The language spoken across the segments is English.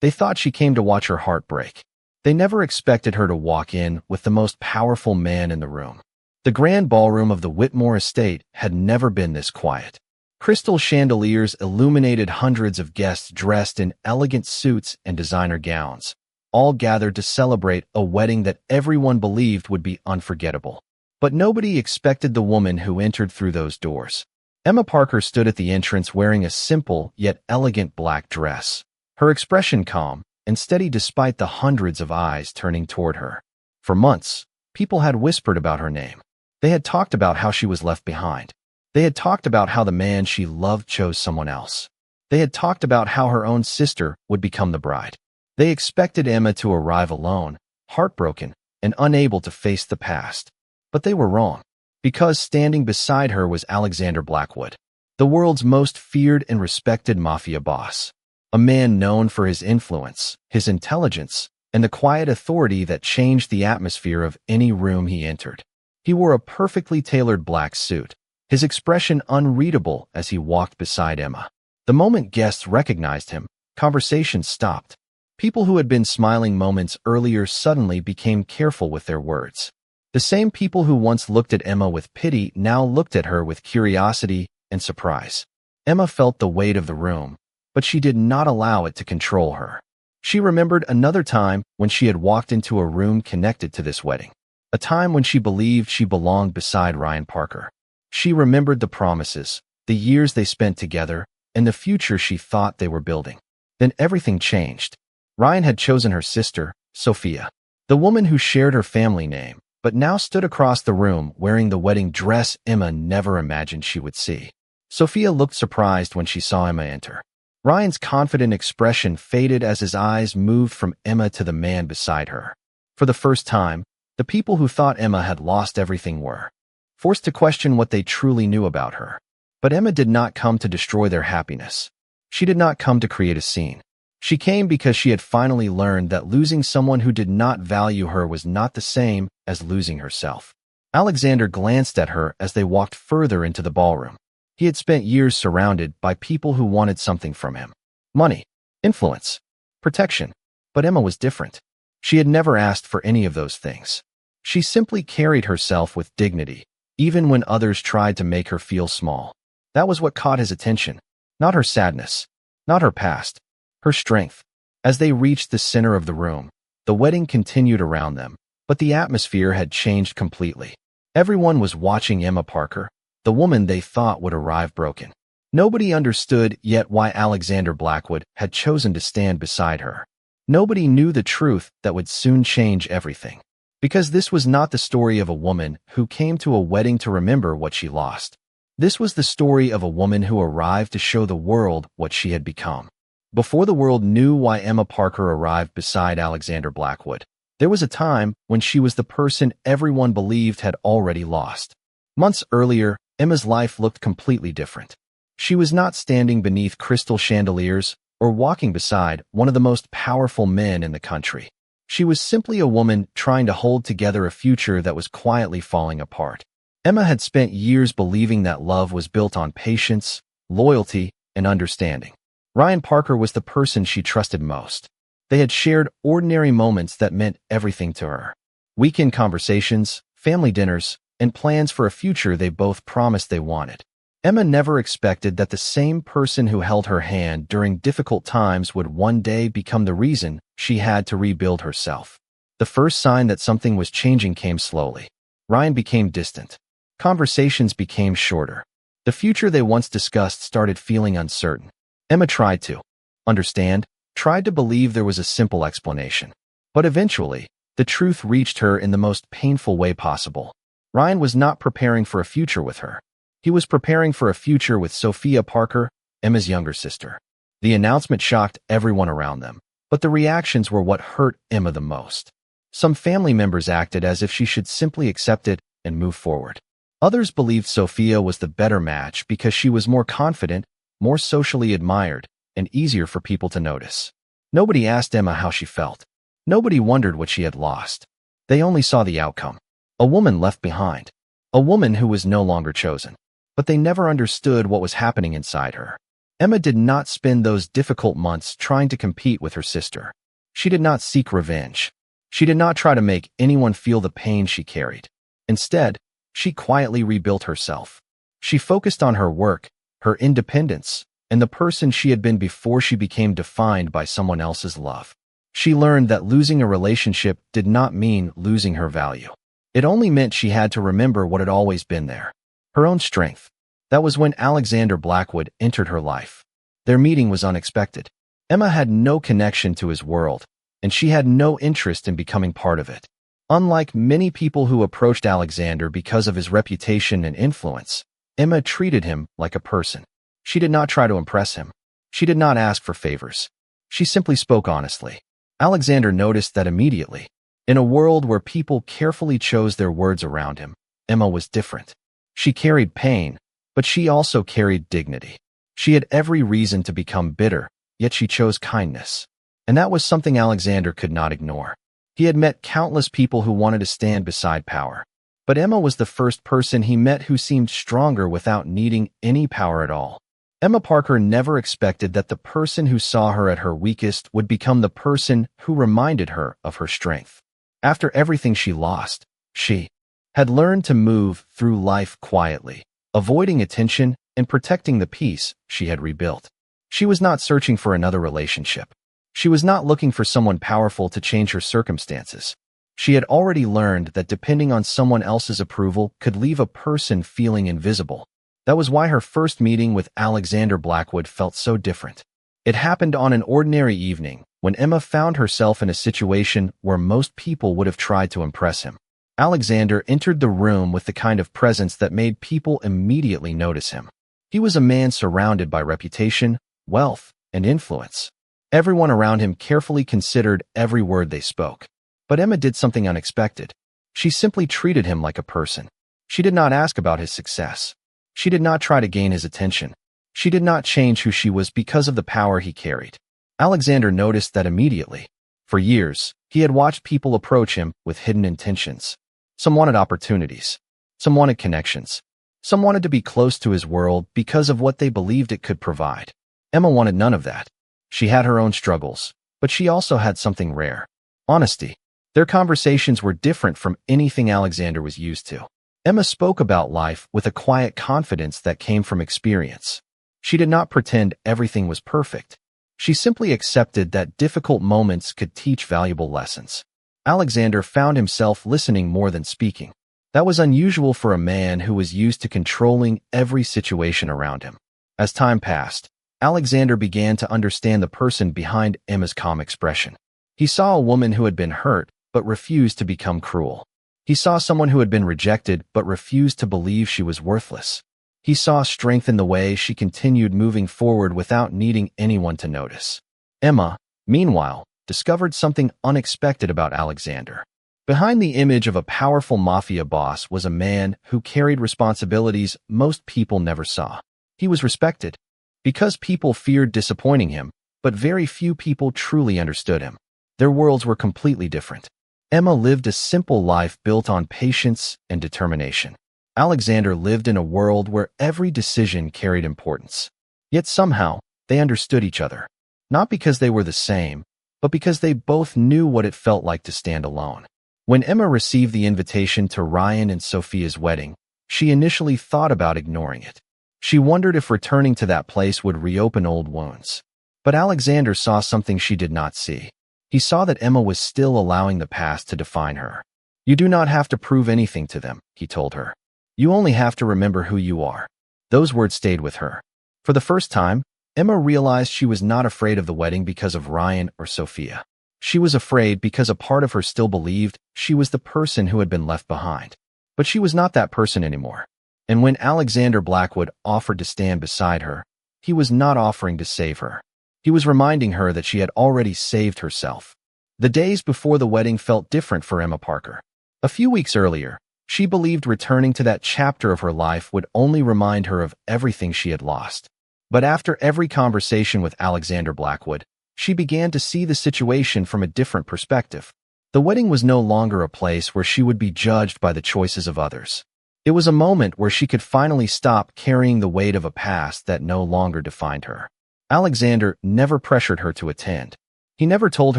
They thought she came to watch her heart break. They never expected her to walk in with the most powerful man in the room. The grand ballroom of the Whitmore estate had never been this quiet. Crystal chandeliers illuminated hundreds of guests dressed in elegant suits and designer gowns, all gathered to celebrate a wedding that everyone believed would be unforgettable. But nobody expected the woman who entered through those doors. Emma Parker stood at the entrance wearing a simple yet elegant black dress, her expression calm and steady despite the hundreds of eyes turning toward her. For months, people had whispered about her name. They had talked about how she was left behind. They had talked about how the man she loved chose someone else. They had talked about how her own sister would become the bride. They expected Emma to arrive alone, heartbroken, and unable to face the past. But they were wrong, because standing beside her was Alexander Blackwood, the world's most feared and respected mafia boss. A man known for his influence, his intelligence, and the quiet authority that changed the atmosphere of any room he entered. He wore a perfectly tailored black suit, his expression unreadable as he walked beside Emma. The moment guests recognized him, conversation stopped. People who had been smiling moments earlier suddenly became careful with their words. The same people who once looked at Emma with pity now looked at her with curiosity and surprise. Emma felt the weight of the room, but she did not allow it to control her. She remembered another time when she had walked into a room connected to this wedding, a time when she believed she belonged beside Ryan Parker. She remembered the promises, the years they spent together, and the future she thought they were building. Then everything changed. Ryan had chosen her sister, Sophia, the woman who shared her family name, but now stood across the room wearing the wedding dress Emma never imagined she would see. Sophia looked surprised when she saw Emma enter. Ryan's confident expression faded as his eyes moved from Emma to the man beside her. For the first time, the people who thought Emma had lost everything were forced to question what they truly knew about her. But Emma did not come to destroy their happiness. She did not come to create a scene. She came because she had finally learned that losing someone who did not value her was not the same as losing herself. Alexander glanced at her as they walked further into the ballroom. He had spent years surrounded by people who wanted something from him. Money, influence, protection. But Emma was different. She had never asked for any of those things. She simply carried herself with dignity, even when others tried to make her feel small. That was what caught his attention. Not her sadness, not her past, her strength. As they reached the center of the room, the wedding continued around them, but the atmosphere had changed completely. Everyone was watching Emma Parker, the woman they thought would arrive broken. Nobody understood yet why Alexander Blackwood had chosen to stand beside her. Nobody knew the truth that would soon change everything. Because this was not the story of a woman who came to a wedding to remember what she lost. This was the story of a woman who arrived to show the world what she had become. Before the world knew why Emma Parker arrived beside Alexander Blackwood, there was a time when she was the person everyone believed had already lost. Months earlier, Emma's life looked completely different. She was not standing beneath crystal chandeliers or walking beside one of the most powerful men in the country. She was simply a woman trying to hold together a future that was quietly falling apart. Emma had spent years believing that love was built on patience, loyalty, and understanding. Ryan Parker was the person she trusted most. They had shared ordinary moments that meant everything to her. Weekend conversations, family dinners, and plans for a future they both promised they wanted. Emma never expected that the same person who held her hand during difficult times would one day become the reason she had to rebuild herself. The first sign that something was changing came slowly. Ryan became distant. Conversations became shorter. The future they once discussed started feeling uncertain. Emma tried to understand, tried to believe there was a simple explanation. But eventually, the truth reached her in the most painful way possible. Ryan was not preparing for a future with her. He was preparing for a future with Sophia Parker, Emma's younger sister. The announcement shocked everyone around them, but the reactions were what hurt Emma the most. Some family members acted as if she should simply accept it and move forward. Others believed Sophia was the better match because she was more confident, more socially admired, and easier for people to notice. Nobody asked Emma how she felt. Nobody wondered what she had lost. They only saw the outcome. A woman left behind. A woman who was no longer chosen. But they never understood what was happening inside her. Emma did not spend those difficult months trying to compete with her sister. She did not seek revenge. She did not try to make anyone feel the pain she carried. Instead, she quietly rebuilt herself. She focused on her work, her independence, and the person she had been before she became defined by someone else's love. She learned that losing a relationship did not mean losing her value. It only meant she had to remember what had always been there. Her own strength. That was when Alexander Blackwood entered her life. Their meeting was unexpected. Emma had no connection to his world, and she had no interest in becoming part of it. Unlike many people who approached Alexander because of his reputation and influence, Emma treated him like a person. She did not try to impress him. She did not ask for favors. She simply spoke honestly. Alexander noticed that immediately. In a world where people carefully chose their words around him, Emma was different. She carried pain, but she also carried dignity. She had every reason to become bitter, yet she chose kindness. And that was something Alexander could not ignore. He had met countless people who wanted to stand beside power. But Emma was the first person he met who seemed stronger without needing any power at all. Emma Parker never expected that the person who saw her at her weakest would become the person who reminded her of her strength. After everything she lost, she had learned to move through life quietly, avoiding attention and protecting the peace she had rebuilt. She was not searching for another relationship. She was not looking for someone powerful to change her circumstances. She had already learned that depending on someone else's approval could leave a person feeling invisible. That was why her first meeting with Alexander Blackwood felt so different. It happened on an ordinary evening, when Emma found herself in a situation where most people would have tried to impress him. Alexander entered the room with the kind of presence that made people immediately notice him. He was a man surrounded by reputation, wealth, and influence. Everyone around him carefully considered every word they spoke. But Emma did something unexpected. She simply treated him like a person. She did not ask about his success. She did not try to gain his attention. She did not change who she was because of the power he carried. Alexander noticed that immediately. For years, he had watched people approach him with hidden intentions. Some wanted opportunities. Some wanted connections. Some wanted to be close to his world because of what they believed it could provide. Emma wanted none of that. She had her own struggles, but she also had something rare: honesty. Their conversations were different from anything Alexander was used to. Emma spoke about life with a quiet confidence that came from experience. She did not pretend everything was perfect. She simply accepted that difficult moments could teach valuable lessons. Alexander found himself listening more than speaking. That was unusual for a man who was used to controlling every situation around him. As time passed, Alexander began to understand the person behind Emma's calm expression. He saw a woman who had been hurt but refused to become cruel. He saw someone who had been rejected but refused to believe she was worthless. He saw strength in the way she continued moving forward without needing anyone to notice. Emma, meanwhile, discovered something unexpected about Alexander. Behind the image of a powerful mafia boss was a man who carried responsibilities most people never saw. He was respected because people feared disappointing him, but very few people truly understood him. Their worlds were completely different. Emma lived a simple life built on patience and determination. Alexander lived in a world where every decision carried importance. Yet somehow, they understood each other. Not because they were the same, but because they both knew what it felt like to stand alone. When Emma received the invitation to Ryan and Sophia's wedding, she initially thought about ignoring it. She wondered if returning to that place would reopen old wounds. But Alexander saw something she did not see. He saw that Emma was still allowing the past to define her. "You do not have to prove anything to them," he told her. "You only have to remember who you are." Those words stayed with her. For the first time, Emma realized she was not afraid of the wedding because of Ryan or Sophia. She was afraid because a part of her still believed she was the person who had been left behind. But she was not that person anymore. And when Alexander Blackwood offered to stand beside her, he was not offering to save her. He was reminding her that she had already saved herself. The days before the wedding felt different for Emma Parker. A few weeks earlier, she believed returning to that chapter of her life would only remind her of everything she had lost. But after every conversation with Alexander Blackwood, she began to see the situation from a different perspective. The wedding was no longer a place where she would be judged by the choices of others. It was a moment where she could finally stop carrying the weight of a past that no longer defined her. Alexander never pressured her to attend. He never told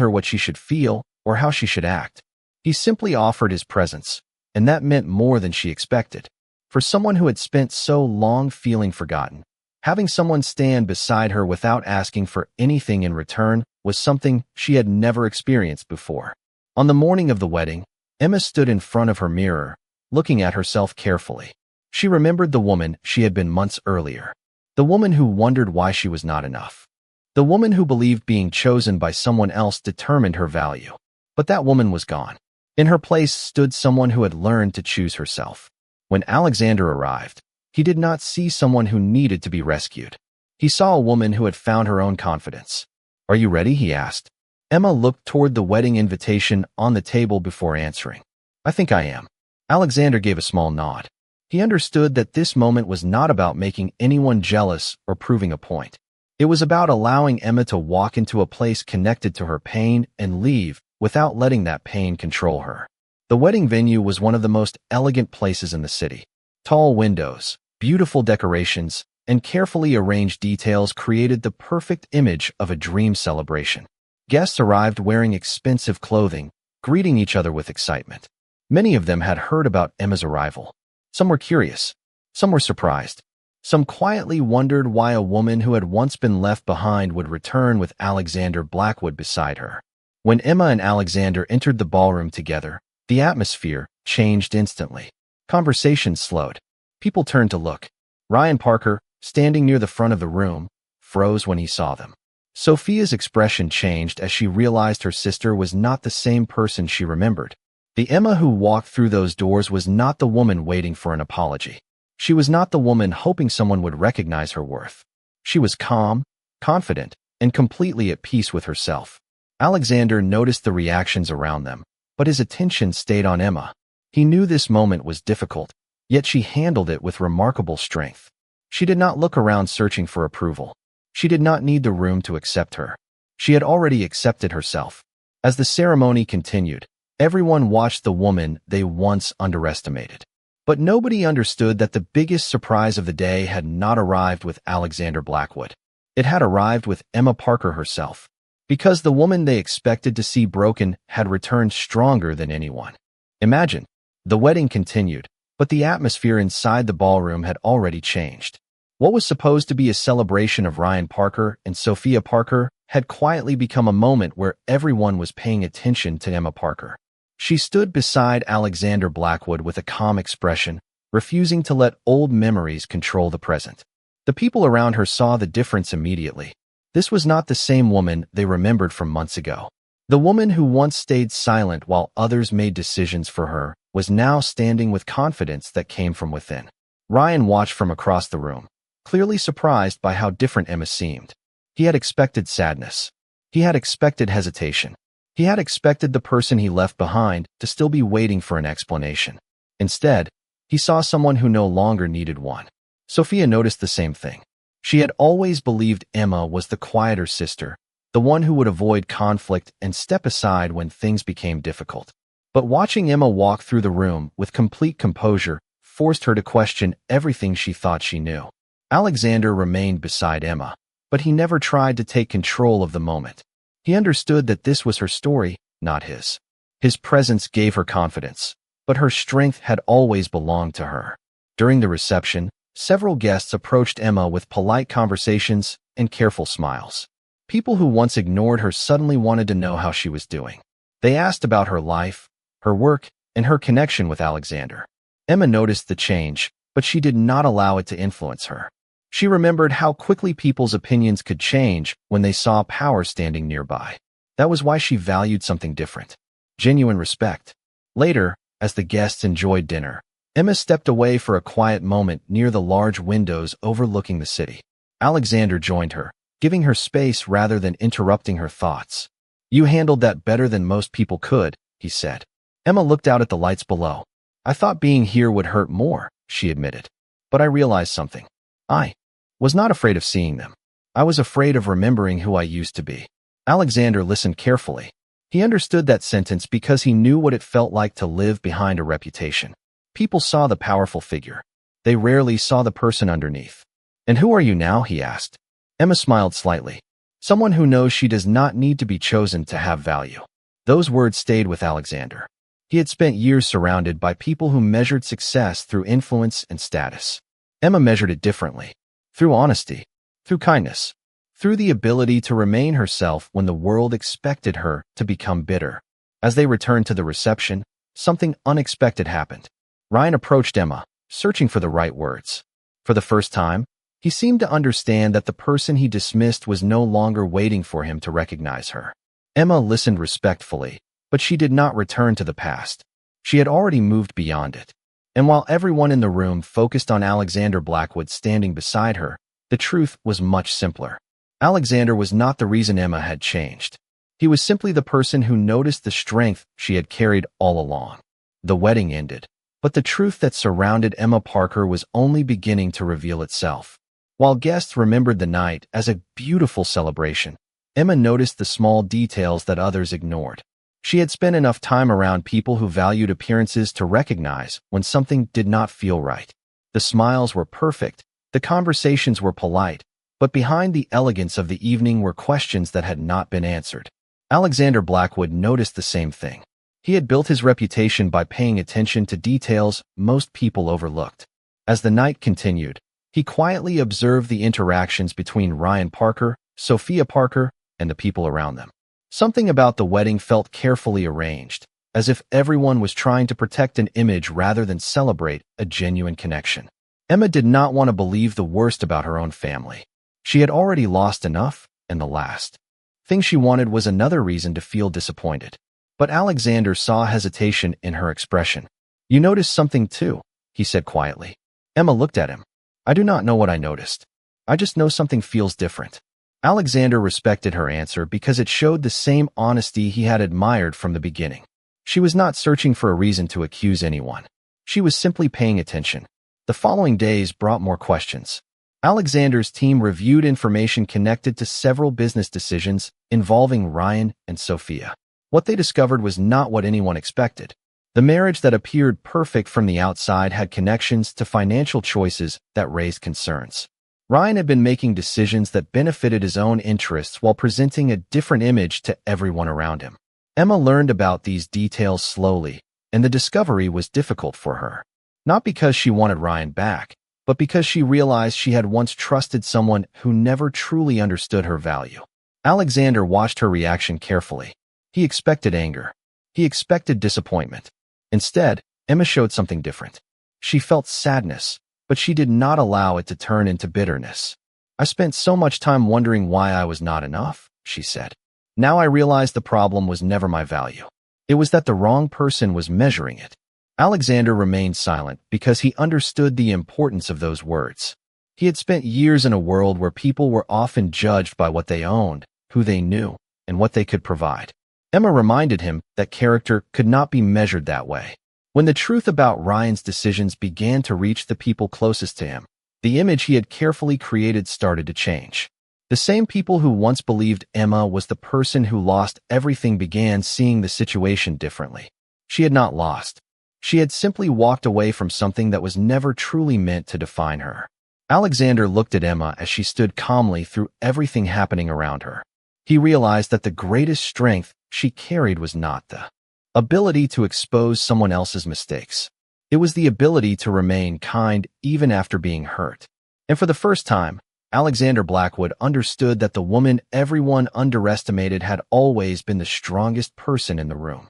her what she should feel or how she should act. He simply offered his presence, and that meant more than she expected. For someone who had spent so long feeling forgotten, having someone stand beside her without asking for anything in return was something she had never experienced before. On the morning of the wedding, Emma stood in front of her mirror, looking at herself carefully. She remembered the woman she had been months earlier. The woman who wondered why she was not enough. The woman who believed being chosen by someone else determined her value. But that woman was gone. In her place stood someone who had learned to choose herself. When Alexander arrived, he did not see someone who needed to be rescued. He saw a woman who had found her own confidence. "Are you ready?" he asked. Emma looked toward the wedding invitation on the table before answering. "I think I am." Alexander gave a small nod. He understood that this moment was not about making anyone jealous or proving a point. It was about allowing Emma to walk into a place connected to her pain and leave without letting that pain control her. The wedding venue was one of the most elegant places in the city. Tall windows, beautiful decorations, and carefully arranged details created the perfect image of a dream celebration. Guests arrived wearing expensive clothing, greeting each other with excitement. Many of them had heard about Emma's arrival. Some were curious. Some were surprised. Some quietly wondered why a woman who had once been left behind would return with Alexander Blackwood beside her. When Emma and Alexander entered the ballroom together, the atmosphere changed instantly. Conversation slowed. People turned to look. Ryan Parker, standing near the front of the room, froze when he saw them. Sophia's expression changed as she realized her sister was not the same person she remembered. The Emma who walked through those doors was not the woman waiting for an apology. She was not the woman hoping someone would recognize her worth. She was calm, confident, and completely at peace with herself. Alexander noticed the reactions around them, but his attention stayed on Emma. He knew this moment was difficult, yet she handled it with remarkable strength. She did not look around searching for approval. She did not need the room to accept her. She had already accepted herself. As the ceremony continued, everyone watched the woman they once underestimated. But nobody understood that the biggest surprise of the day had not arrived with Alexander Blackwood. It had arrived with Emma Parker herself. Because the woman they expected to see broken had returned stronger than anyone. Imagine. The wedding continued, but the atmosphere inside the ballroom had already changed. What was supposed to be a celebration of Ryan Parker and Sophia Parker had quietly become a moment where everyone was paying attention to Emma Parker. She stood beside Alexander Blackwood with a calm expression, refusing to let old memories control the present. The people around her saw the difference immediately. This was not the same woman they remembered from months ago. The woman who once stayed silent while others made decisions for her was now standing with confidence that came from within. Ryan watched from across the room, clearly surprised by how different Emma seemed. He had expected sadness. He had expected hesitation. He had expected the person he left behind to still be waiting for an explanation. Instead, he saw someone who no longer needed one. Sophia noticed the same thing. She had always believed Emma was the quieter sister, the one who would avoid conflict and step aside when things became difficult. But watching Emma walk through the room with complete composure forced her to question everything she thought she knew. Alexander remained beside Emma, but he never tried to take control of the moment. He understood that this was her story, not his. His presence gave her confidence, but her strength had always belonged to her. During the reception, several guests approached Emma with polite conversations and careful smiles. People who once ignored her suddenly wanted to know how she was doing. They asked about her life, her work, and her connection with Alexander. Emma noticed the change, but she did not allow it to influence her. She remembered how quickly people's opinions could change when they saw power standing nearby. That was why she valued something different. Genuine respect. Later, as the guests enjoyed dinner, Emma stepped away for a quiet moment near the large windows overlooking the city. Alexander joined her, giving her space rather than interrupting her thoughts. "You handled that better than most people could," he said. Emma looked out at the lights below. "I thought being here would hurt more," she admitted. "But I realized something. I was not afraid of seeing them. I was afraid of remembering who I used to be." Alexander listened carefully. He understood that sentence because he knew what it felt like to live behind a reputation. People saw the powerful figure. They rarely saw the person underneath. "And who are you now?" he asked. Emma smiled slightly. "Someone who knows she does not need to be chosen to have value." Those words stayed with Alexander. He had spent years surrounded by people who measured success through influence and status. Emma measured it differently. Through honesty. Through kindness. Through the ability to remain herself when the world expected her to become bitter. As they returned to the reception, something unexpected happened. Ryan approached Emma, searching for the right words. For the first time, he seemed to understand that the person he dismissed was no longer waiting for him to recognize her. Emma listened respectfully, but she did not return to the past. She had already moved beyond it. And while everyone in the room focused on Alexander Blackwood standing beside her, the truth was much simpler. Alexander was not the reason Emma had changed. He was simply the person who noticed the strength she had carried all along. The wedding ended, but the truth that surrounded Emma Parker was only beginning to reveal itself. While guests remembered the night as a beautiful celebration, Emma noticed the small details that others ignored. She had spent enough time around people who valued appearances to recognize when something did not feel right. The smiles were perfect, the conversations were polite, but behind the elegance of the evening were questions that had not been answered. Alexander Blackwood noticed the same thing. He had built his reputation by paying attention to details most people overlooked. As the night continued, he quietly observed the interactions between Ryan Parker, Sophia Parker, and the people around them. Something about the wedding felt carefully arranged, as if everyone was trying to protect an image rather than celebrate a genuine connection. Emma did not want to believe the worst about her own family. She had already lost enough, and the last thing she wanted was another reason to feel disappointed. But Alexander saw hesitation in her expression. "You noticed something too," he said quietly. Emma looked at him. "I do not know what I noticed. I just know something feels different." Alexander respected her answer because it showed the same honesty he had admired from the beginning. She was not searching for a reason to accuse anyone. She was simply paying attention. The following days brought more questions. Alexander's team reviewed information connected to several business decisions involving Ryan and Sophia. What they discovered was not what anyone expected. The marriage that appeared perfect from the outside had connections to financial choices that raised concerns. Ryan had been making decisions that benefited his own interests while presenting a different image to everyone around him. Emma learned about these details slowly, and the discovery was difficult for her. Not because she wanted Ryan back, but because she realized she had once trusted someone who never truly understood her value. Alexander watched her reaction carefully. He expected anger. He expected disappointment. Instead, Emma showed something different. She felt sadness, but she did not allow it to turn into bitterness. "I spent so much time wondering why I was not enough," she said. "Now I realize the problem was never my value. It was that the wrong person was measuring it." Alexander remained silent because he understood the importance of those words. He had spent years in a world where people were often judged by what they owned, who they knew, and what they could provide. Emma reminded him that character could not be measured that way. When the truth about Ryan's decisions began to reach the people closest to him, the image he had carefully created started to change. The same people who once believed Emma was the person who lost everything began seeing the situation differently. She had not lost. She had simply walked away from something that was never truly meant to define her. Alexander looked at Emma as she stood calmly through everything happening around her. He realized that the greatest strength she carried was not the ability to expose someone else's mistakes. It was the ability to remain kind even after being hurt. And for the first time, Alexander Blackwood understood that the woman everyone underestimated had always been the strongest person in the room.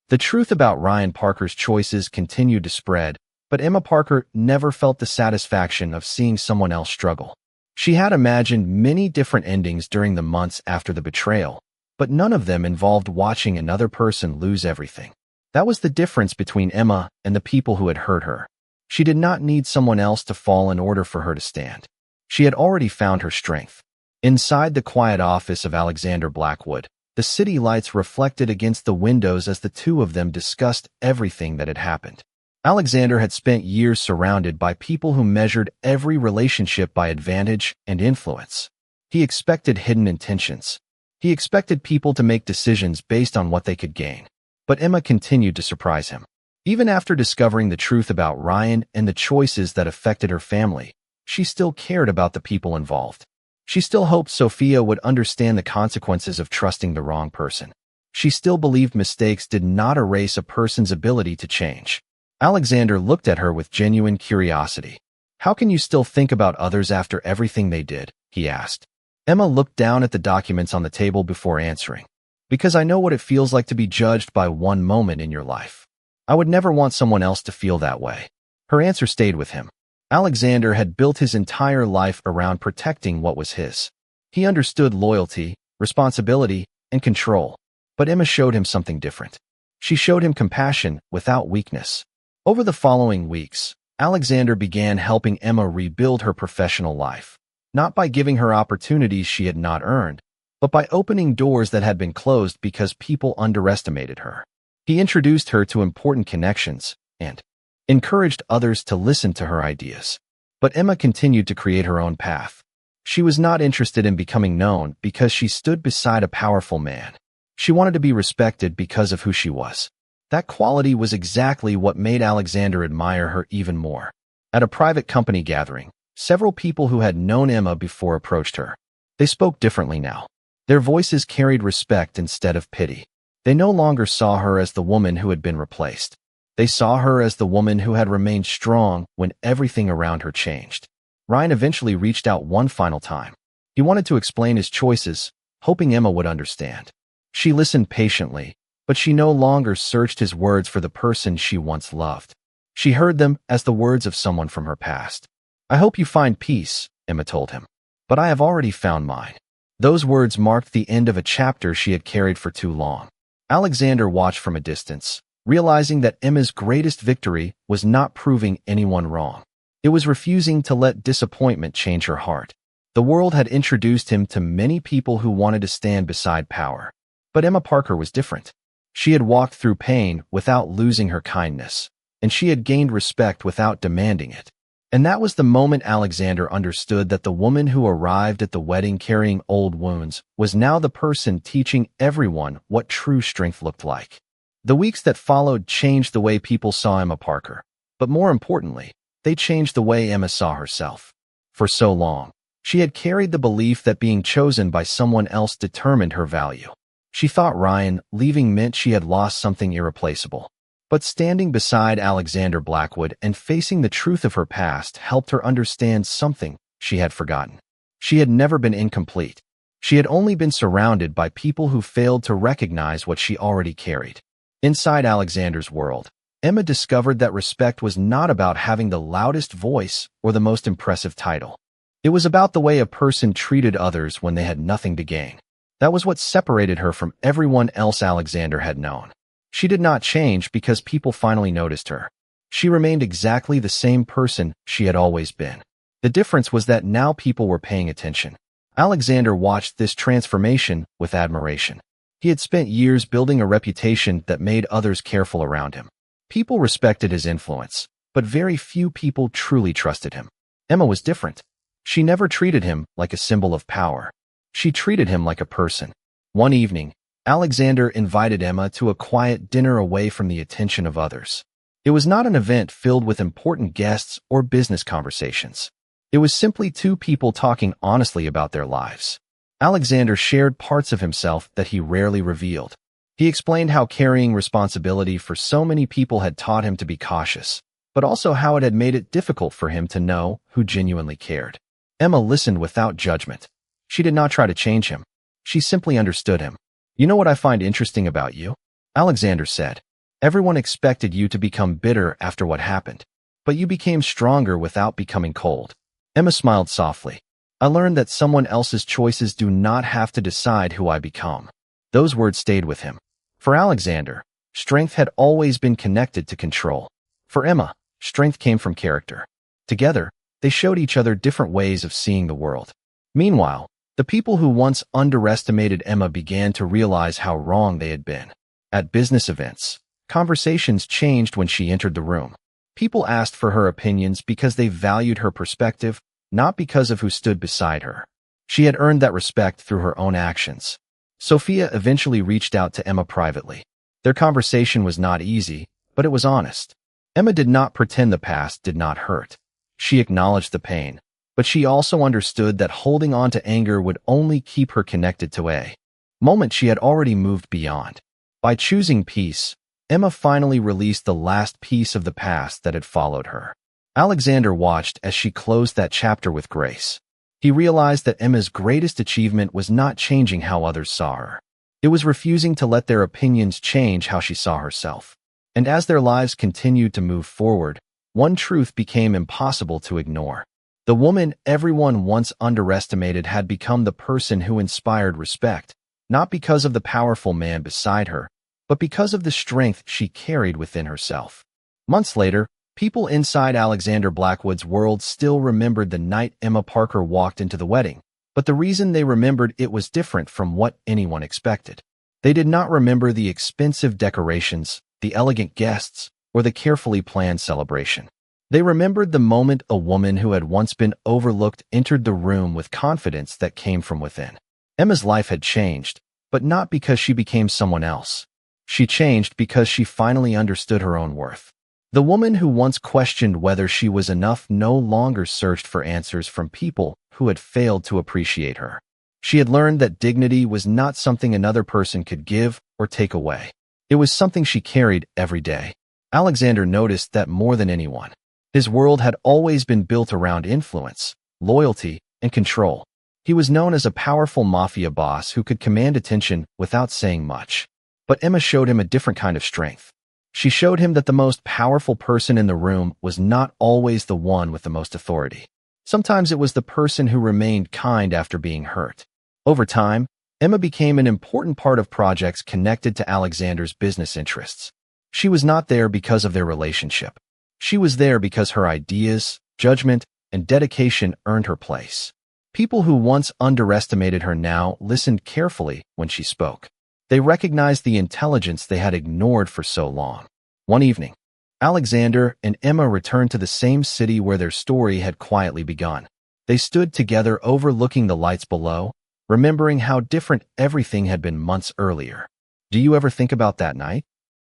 The truth about Ryan Parker's choices continued to spread, but Emma Parker never felt the satisfaction of seeing someone else struggle. She had imagined many different endings during the months after the betrayal, but none of them involved watching another person lose everything. That was the difference between Emma and the people who had hurt her. She did not need someone else to fall in order for her to stand. She had already found her strength. Inside the quiet office of Alexander Blackwood, the city lights reflected against the windows as the two of them discussed everything that had happened. Alexander had spent years surrounded by people who measured every relationship by advantage and influence. He expected hidden intentions. He expected people to make decisions based on what they could gain. But Emma continued to surprise him. Even after discovering the truth about Ryan and the choices that affected her family, she still cared about the people involved. She still hoped Sophia would understand the consequences of trusting the wrong person. She still believed mistakes did not erase a person's ability to change. Alexander looked at her with genuine curiosity. "How can you still think about others after everything they did?" he asked. Emma looked down at the documents on the table before answering. "Because I know what it feels like to be judged by one moment in your life. I would never want someone else to feel that way." Her answer stayed with him. Alexander had built his entire life around protecting what was his. He understood loyalty, responsibility, and control. But Emma showed him something different. She showed him compassion without weakness. Over the following weeks, Alexander began helping Emma rebuild her professional life, not by giving her opportunities she had not earned, but by opening doors that had been closed because people underestimated her. He introduced her to important connections and encouraged others to listen to her ideas. But Emma continued to create her own path. She was not interested in becoming known because she stood beside a powerful man. She wanted to be respected because of who she was. That quality was exactly what made Alexander admire her even more. At a private company gathering, several people who had known Emma before approached her. They spoke differently now. Their voices carried respect instead of pity. They no longer saw her as the woman who had been replaced. They saw her as the woman who had remained strong when everything around her changed. Ryan eventually reached out one final time. He wanted to explain his choices, hoping Emma would understand. She listened patiently, but she no longer searched his words for the person she once loved. She heard them as the words of someone from her past. "I hope you find peace," Emma told him. "But I have already found mine." Those words marked the end of a chapter she had carried for too long. Alexander watched from a distance, realizing that Emma's greatest victory was not proving anyone wrong. It was refusing to let disappointment change her heart. The world had introduced him to many people who wanted to stand beside power. But Emma Parker was different. She had walked through pain without losing her kindness, and she had gained respect without demanding it. And that was the moment Alexander understood that the woman who arrived at the wedding carrying old wounds was now the person teaching everyone what true strength looked like. The weeks that followed changed the way people saw Emma Parker, but more importantly, they changed the way Emma saw herself. For so long, she had carried the belief that being chosen by someone else determined her value. She thought Ryan leaving meant she had lost something irreplaceable. But standing beside Alexander Blackwood and facing the truth of her past helped her understand something she had forgotten. She had never been incomplete. She had only been surrounded by people who failed to recognize what she already carried. Inside Alexander's world, Emma discovered that respect was not about having the loudest voice or the most impressive title. It was about the way a person treated others when they had nothing to gain. That was what separated her from everyone else Alexander had known. She did not change because people finally noticed her. She remained exactly the same person she had always been. The difference was that now people were paying attention. Alexander watched this transformation with admiration. He had spent years building a reputation that made others careful around him. People respected his influence, but very few people truly trusted him. Emma was different. She never treated him like a symbol of power. She treated him like a person. One evening, Alexander invited Emma to a quiet dinner away from the attention of others. It was not an event filled with important guests or business conversations. It was simply two people talking honestly about their lives. Alexander shared parts of himself that he rarely revealed. He explained how carrying responsibility for so many people had taught him to be cautious, but also how it had made it difficult for him to know who genuinely cared. Emma listened without judgment. She did not try to change him. She simply understood him. "You know what I find interesting about you?" Alexander said. "Everyone expected you to become bitter after what happened, but you became stronger without becoming cold." Emma smiled softly. "I learned that someone else's choices do not have to decide who I become." Those words stayed with him. For Alexander, strength had always been connected to control. For Emma, strength came from character. Together, they showed each other different ways of seeing the world. Meanwhile, the people who once underestimated Emma began to realize how wrong they had been. At business events, conversations changed when she entered the room. People asked for her opinions because they valued her perspective, not because of who stood beside her. She had earned that respect through her own actions. Sophia eventually reached out to Emma privately. Their conversation was not easy, but it was honest. Emma did not pretend the past did not hurt. She acknowledged the pain, but she also understood that holding on to anger would only keep her connected to a moment she had already moved beyond. By choosing peace, Emma finally released the last piece of the past that had followed her. Alexander watched as she closed that chapter with grace. He realized that Emma's greatest achievement was not changing how others saw her. It was refusing to let their opinions change how she saw herself. And as their lives continued to move forward, one truth became impossible to ignore. The woman everyone once underestimated had become the person who inspired respect, not because of the powerful man beside her, but because of the strength she carried within herself. Months later, people inside Alexander Blackwood's world still remembered the night Emma Parker walked into the wedding, but the reason they remembered it was different from what anyone expected. They did not remember the expensive decorations, the elegant guests, or the carefully planned celebration. They remembered the moment a woman who had once been overlooked entered the room with confidence that came from within. Emma's life had changed, but not because she became someone else. She changed because she finally understood her own worth. The woman who once questioned whether she was enough no longer searched for answers from people who had failed to appreciate her. She had learned that dignity was not something another person could give or take away. It was something she carried every day. Alexander noticed that more than anyone, his world had always been built around influence, loyalty, and control. He was known as a powerful mafia boss who could command attention without saying much. But Emma showed him a different kind of strength. She showed him that the most powerful person in the room was not always the one with the most authority. Sometimes it was the person who remained kind after being hurt. Over time, Emma became an important part of projects connected to Alexander's business interests. She was not there because of their relationship. She was there because her ideas, judgment, and dedication earned her place. People who once underestimated her now listened carefully when she spoke. They recognized the intelligence they had ignored for so long. One evening, Alexander and Emma returned to the same city where their story had quietly begun. They stood together overlooking the lights below, remembering how different everything had been months earlier. "Do you ever think about that night?"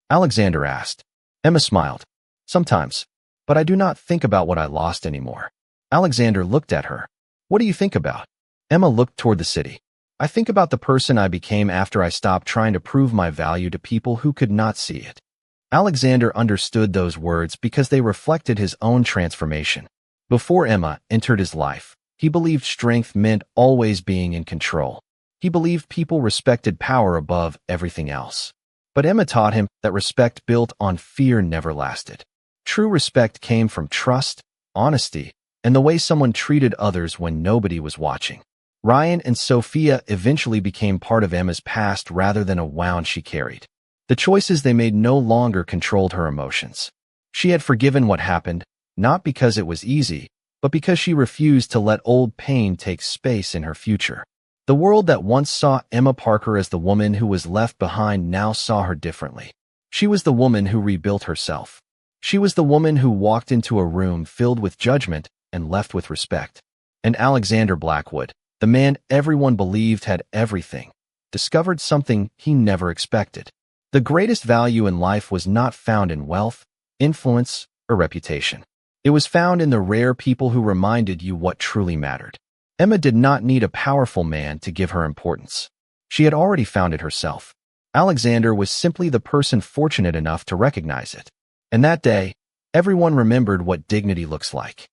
Alexander asked. Emma smiled. "Sometimes, but I do not think about what I lost anymore." Alexander looked at her. "What do you think about?" Emma looked toward the city. "I think about the person I became after I stopped trying to prove my value to people who could not see it." Alexander understood those words because they reflected his own transformation. Before Emma entered his life, he believed strength meant always being in control. He believed people respected power above everything else. But Emma taught him that respect built on fear never lasted. True respect came from trust, honesty, and the way someone treated others when nobody was watching. Ryan and Sophia eventually became part of Emma's past rather than a wound she carried. The choices they made no longer controlled her emotions. She had forgiven what happened, not because it was easy, but because she refused to let old pain take space in her future. The world that once saw Emma Parker as the woman who was left behind now saw her differently. She was the woman who rebuilt herself. She was the woman who walked into a room filled with judgment and left with respect. And Alexander Blackwood, the man everyone believed had everything, discovered something he never expected. The greatest value in life was not found in wealth, influence, or reputation. It was found in the rare people who reminded you what truly mattered. Emma did not need a powerful man to give her importance. She had already found it herself. Alexander was simply the person fortunate enough to recognize it. And that day, everyone remembered what dignity looks like.